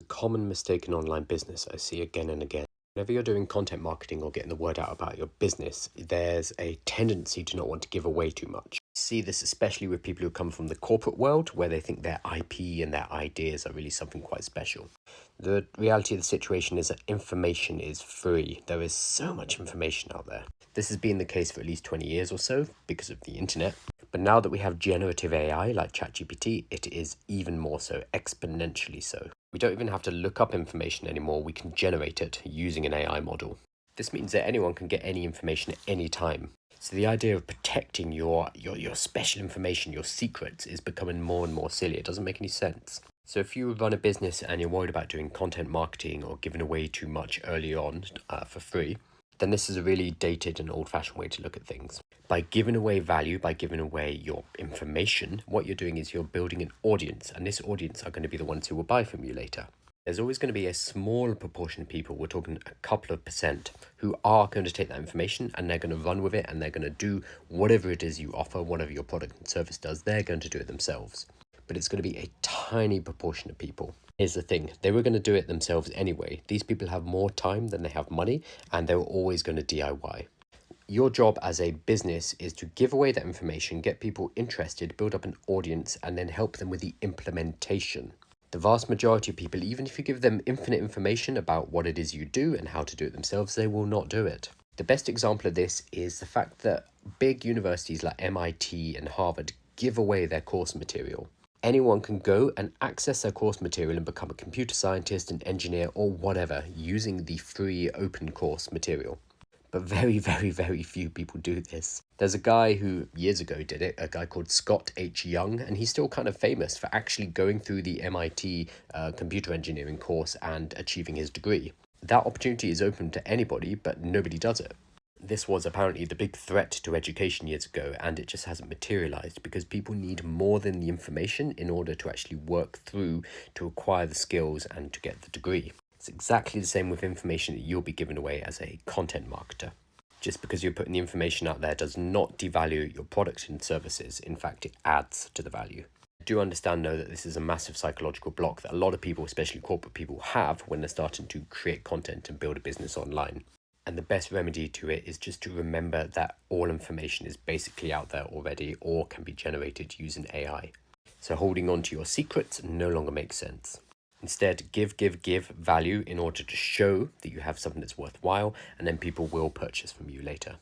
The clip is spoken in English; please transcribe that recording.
Common mistake in online business I see again and again. Whenever you're doing content marketing or getting the word out about your business, there's a tendency to not want to give away too much. See this especially with people who come from the corporate world where they think their IP and their ideas are really something quite special. The reality of the situation is that information is free. There is so much information out there. This has been the case for at least 20 years or so because of the internet. But now that we have generative AI like ChatGPT, it is even more so, exponentially so. We don't even have to look up information anymore, we can generate it using an AI model. This means that anyone can get any information at any time. So the idea of protecting your special information, your secrets, is becoming more and more silly. It doesn't make any sense. So if you run a business and you're worried about doing content marketing or giving away too much early on for free, then this is a really dated and old-fashioned way to look at things. By giving away value, by giving away your information, what you're doing is you're building an audience, and this audience are going to be the ones who will buy from you later. There's always going to be a small proportion of people, we're talking a couple of percent, who are going to take that information and they're going to run with it and they're going to do whatever it is you offer, whatever your product and service does, they're going to do it themselves. But it's going to be a tiny proportion of people. Here's the thing, they were going to do it themselves anyway. These people have more time than they have money, and they're always going to DIY. Your job as a business is to give away that information, get people interested, build up an audience, and then help them with the implementation. The vast majority of people, even if you give them infinite information about what it is you do and how to do it themselves, they will not do it. The best example of this is the fact that big universities like MIT and Harvard give away their course material. Anyone can go and access their course material and become a computer scientist, an engineer, or whatever using the free open course material. But very, very, very few people do this. There's a guy who years ago did it, a guy called Scott H. Young, and he's still kind of famous for actually going through the MIT computer engineering course and achieving his degree. That opportunity is open to anybody, but nobody does it. This was apparently the big threat to education years ago, and it just hasn't materialized because people need more than the information in order to actually work through to acquire the skills and to get the degree. It's exactly the same with information that you'll be giving away as a content marketer. Just because you're putting the information out there does not devalue your products and services. In fact, it adds to the value. I do understand, though, that this is a massive psychological block that a lot of people, especially corporate people, have when they're starting to create content and build a business online. And the best remedy to it is just to remember that all information is basically out there already or can be generated using AI. So holding on to your secrets no longer makes sense. Instead, give value in order to show that you have something that's worthwhile, and then people will purchase from you later.